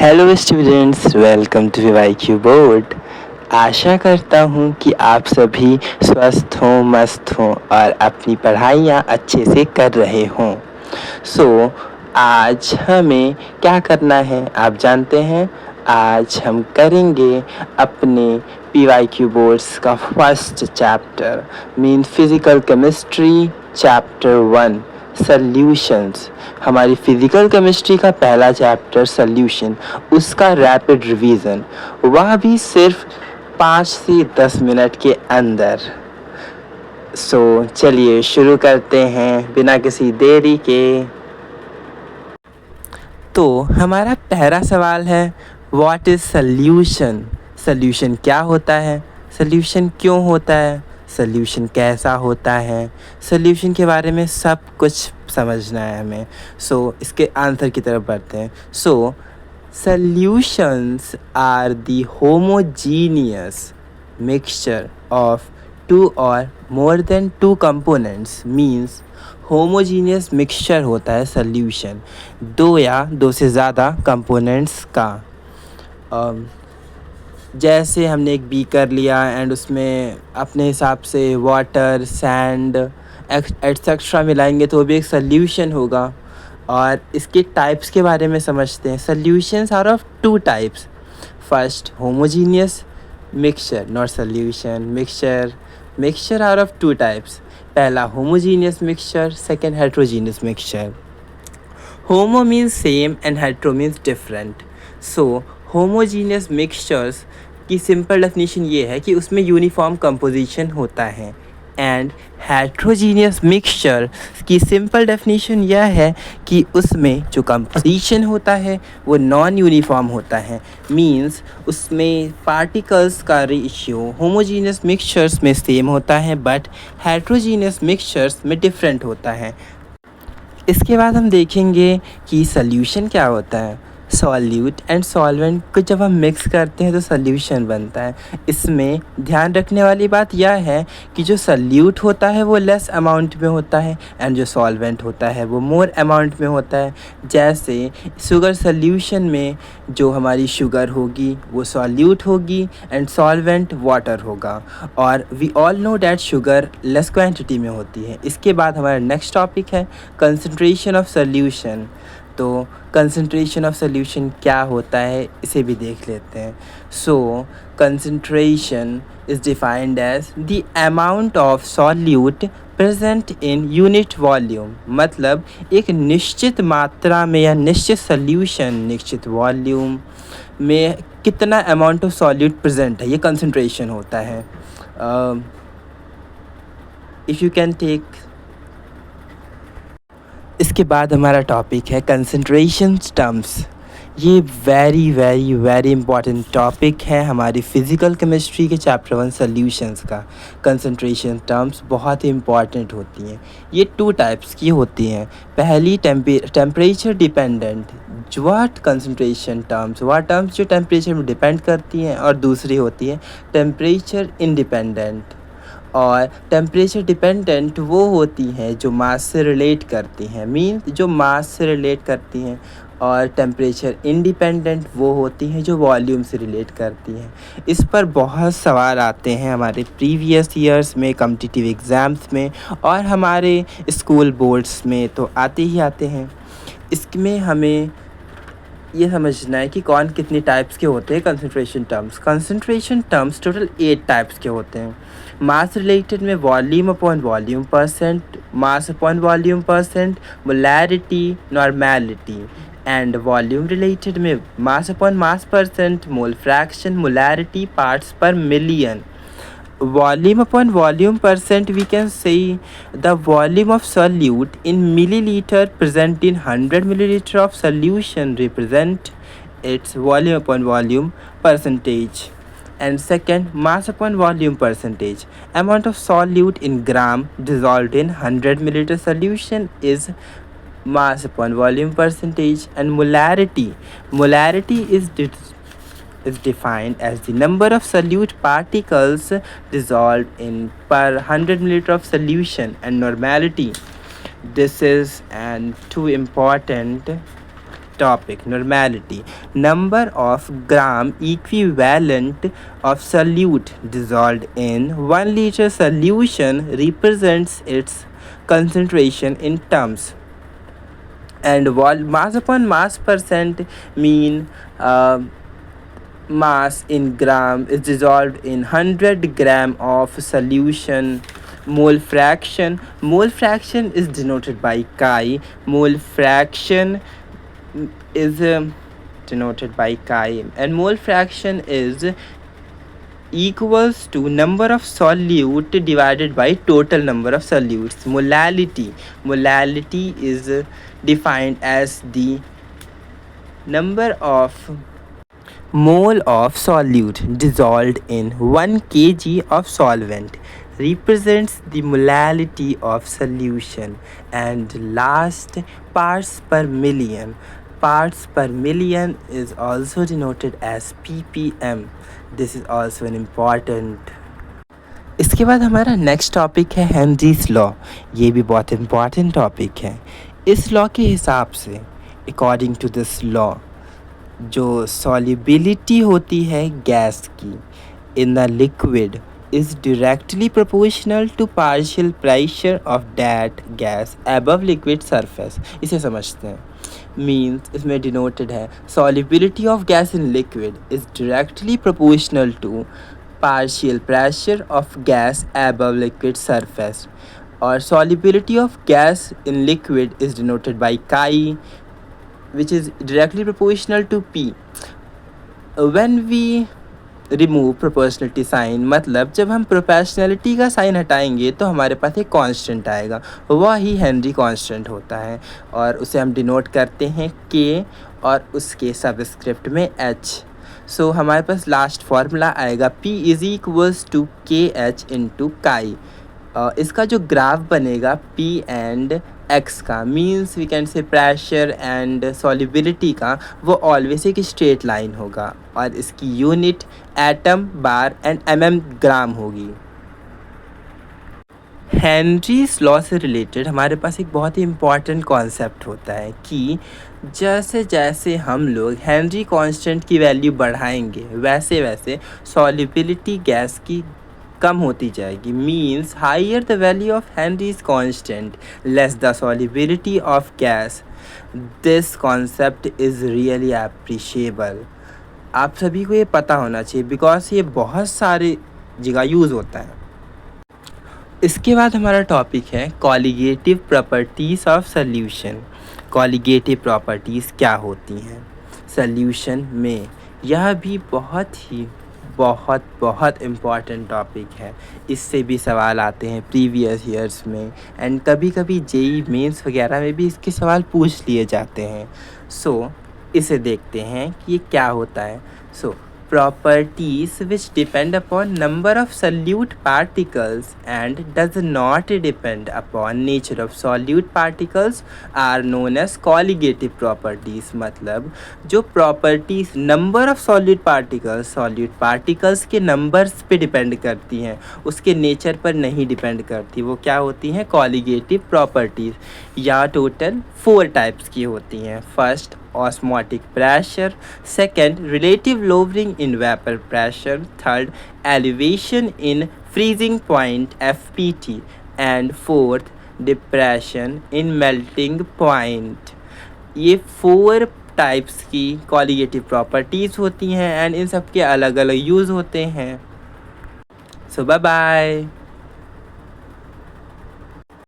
Hello students, welcome to VYQ board. आशा करता हूँ कि आप सभी स्वस्थ हों, मस्त हों और अपनी पढ़ाइयाँ अच्छे से कर रहे हों। आज हमें क्या करना है आप जानते हैं। आज हम करेंगे अपने पीवाईक्यू बोर्ड्स का first chapter mean physical chemistry chapter 1 solutions. हमारी फिज़िकल केमिस्ट्री का पहला चैप्टर सॉल्यूशन, उसका रैपिड रिवीजन, वह भी सिर्फ 5 से 10 मिनट के अंदर। चलिए शुरू करते हैं बिना किसी देरी के। तो हमारा पहला सवाल है, व्हाट इज़ सॉल्यूशन। सॉल्यूशन क्या होता है, सॉल्यूशन क्यों होता है, सॉल्यूशन कैसा होता है, सॉल्यूशन के बारे में सब कुछ समझना है हमें। इसके आंसर की तरफ बढ़ते हैं। Solutions are the homogeneous mixture of two और more than two components. Means homogeneous mixture होता है सॉल्यूशन, दो या दो से ज़्यादा कंपोनेंट्स का। जैसे हमने एक बीकर लिया एंड उसमें अपने हिसाब से वाटर, सैंड एट्सेट्रा मिलाएंगे तो वो भी एक सॉल्यूशन होगा। और इसके टाइप्स के बारे में समझते हैं। Solutions are of two types. First homogeneous mixture, not solution, mixture are of two types. पहला homogeneous mixture, second heterogeneous mixture. Homo means same and hetero means different. Homogeneous mixtures की सिंपल डेफिनेशन ये है कि उसमें uniform composition होता है। And heterogeneous mixture की simple definition यह है कि उसमें जो कंपोजिशन होता है वो नॉन यूनिफॉर्म होता है। मींस उसमें पार्टिकल्स का रेशियो होमोजीनियस मिक्सचर्स में सेम होता है बट हेट्रोजीनियस मिक्सचर्स में डिफरेंट होता है। इसके बाद हम देखेंगे कि सॉल्यूशन क्या होता है। सॉल्यूट एंड सॉल्वेंट को जब हम मिक्स करते हैं तो सॉल्यूशन बनता है। इसमें ध्यान रखने वाली बात यह है कि जो सॉल्यूट होता है वो लेस अमाउंट में होता है एंड जो सॉल्वेंट होता है वो मोर अमाउंट में होता है। जैसे शुगर सॉल्यूशन में जो हमारी शुगर होगी वो सॉल्यूट होगी एंड सॉल्वेंट वाटर होगा। और we all know that sugar less quantity में होती है। इसके बाद हमारा नेक्स्ट टॉपिक है कंसंट्रेशन ऑफ सॉल्यूशन। तो कंसंट्रेशन ऑफ सॉल्यूशन क्या होता है इसे भी देख लेते हैं। Concentration is defined as the amount of solute present in unit volume. मतलब एक निश्चित मात्रा में या निश्चित सॉल्यूशन निश्चित वॉल्यूम में कितना अमाउंट ऑफ सॉल्यूट प्रेजेंट है, ये कंसंट्रेशन होता है। If you can take. इसके बाद हमारा टॉपिक है कंसंट्रेशन टर्म्स। ये very very very important topic है हमारी फ़िज़िकल केमिस्ट्री के चैप्टर 1 सॉल्यूशंस का। कंसंट्रेशन टर्म्स बहुत ही इंपॉर्टेंट होती हैं। ये टू टाइप्स की होती हैं। पहली टेम्परेचर डिपेंडेंट, वह कंसंट्रेशन टर्म्स, वह टर्म्स जो टेम्परेचर में डिपेंड करती हैं, और दूसरी होती है टेम्परेचर इंडिपेंडेंट। और टेम्परेचर डिपेंडेंट वो होती हैं जो मास से रिलेट करती हैं, मीन जो मास से रिलेट करती हैं। और टेम्परेचर इंडिपेंडेंट वो होती हैं जो वॉल्यूम से रिलेट करती हैं। इस पर बहुत सवाल आते हैं हमारे प्रीवियस ईयर्स में, कॉम्पिटिटिव एग्ज़ाम्स में और हमारे स्कूल बोर्ड्स में तो आते ही आते हैं। इसमें हमें ये समझना है कि कौन कितनी टाइप्स के होते हैं concentration terms. Concentration terms total 8 types के होते हैं। मास रिलेटेड में volume upon volume percent, mass upon volume percent, molarity, normality. And volume related में mass upon mass percent, mole fraction, molarity, parts per million. Volume upon volume percent, we can say the volume of solute in milliliter present in 100 milliliter of solution represent its volume upon volume percentage. And second, mass upon volume percentage, amount of solute in gram dissolved in 100 milliliter solution is mass upon volume percentage. And molarity is defined as the number of solute particles dissolved in per 100 milliliter of solution. And normality, this is and too important topic, normality. Number of gram equivalent of solute dissolved in 1 liter solution represents its concentration in terms. And mass upon mass percent mean mass in gram is dissolved in 100 gram of solution. Mole fraction is denoted by chi. Mole fraction is denoted by chi, and mole fraction is equals to number of solute divided by total number of solutes. Molality is defined as the number of mole of solute dissolved in 1 kg of solvent represents the molality of solution. And last, parts per million. Parts per million is also denoted as ppm. This is also an important. इसके बाद हमारा next topic है Henry's law. ये भी बहुत important topic है. इस law के हिसाब से, अकॉर्डिंग टू दिस लॉ, जो सॉल्युबिलिटी होती है गैस की in the liquid is directly proportional to partial pressure of that gas above liquid surface. इसे समझते हैं. मीन्स इसमें डिनोटेड है solubility of gas in liquid is directly proportional to partial pressure of gas above liquid surface, or solubility of gas in liquid is denoted by chi, which is directly proportional to P. When we remove proportionality sign, मतलब जब हम proportionality का sign हटाएंगे तो हमारे पास एक constant आएगा, वह ही हेनरी कांस्टेंट होता है, और उसे हम डिनोट करते हैं K और उसके सबस्क्रिप्ट में H. सो हमारे पास लास्ट फार्मूला आएगा P is equals to KH into chi. इसका जो ग्राफ बनेगा P एंड X का, means we can say pressure and solubility का, वो ऑलवेज एक स्ट्रेट लाइन होगा, और इसकी unit atm, bar and gram होगी. हेनरीज लॉ से रिलेटेड हमारे पास एक बहुत ही इम्पॉर्टेंट कॉन्सेप्ट होता है कि जैसे जैसे हम लोग हेनरी कांस्टेंट की वैल्यू बढ़ाएंगे वैसे वैसे सॉल्युबिलिटी गैस की कम होती जाएगी. Means higher the value of Henry's constant less the solubility of gas. This concept is really appreciable. आप सभी को ये पता होना चाहिए बिकॉज ये बहुत सारी जगह यूज़ होता है. इसके बाद हमारा टॉपिक है colligative properties of solution. Colligative properties क्या होती हैं सॉल्यूशन में, यह भी बहुत इम्पॉर्टेंट टॉपिक है. इससे भी सवाल आते हैं प्रीवियस ईयर्स में, एंड कभी कभी जेई मेंस वगैरह में भी इसके सवाल पूछ लिए जाते हैं. सो इसे देखते हैं कि ये क्या होता है. सो properties which depend upon number of solute particles and does not depend upon nature of solute particles are known as colligative properties. मतलब जो properties number of solute particles के numbers पे depend करती हैं, उसके nature पर नहीं depend करती, वो क्या होती हैं colligative properties. या total 4 types की होती हैं. First osmotic pressure, second relative lowering in vapor pressure, third elevation in freezing point FPT, and fourth depression in melting point. ये 4 टाइप्स की कॉलिगेटिव प्रॉपर्टीज़ होती हैं, एंड इन सब के अलग अलग यूज़ होते हैं. सो बाय बाय.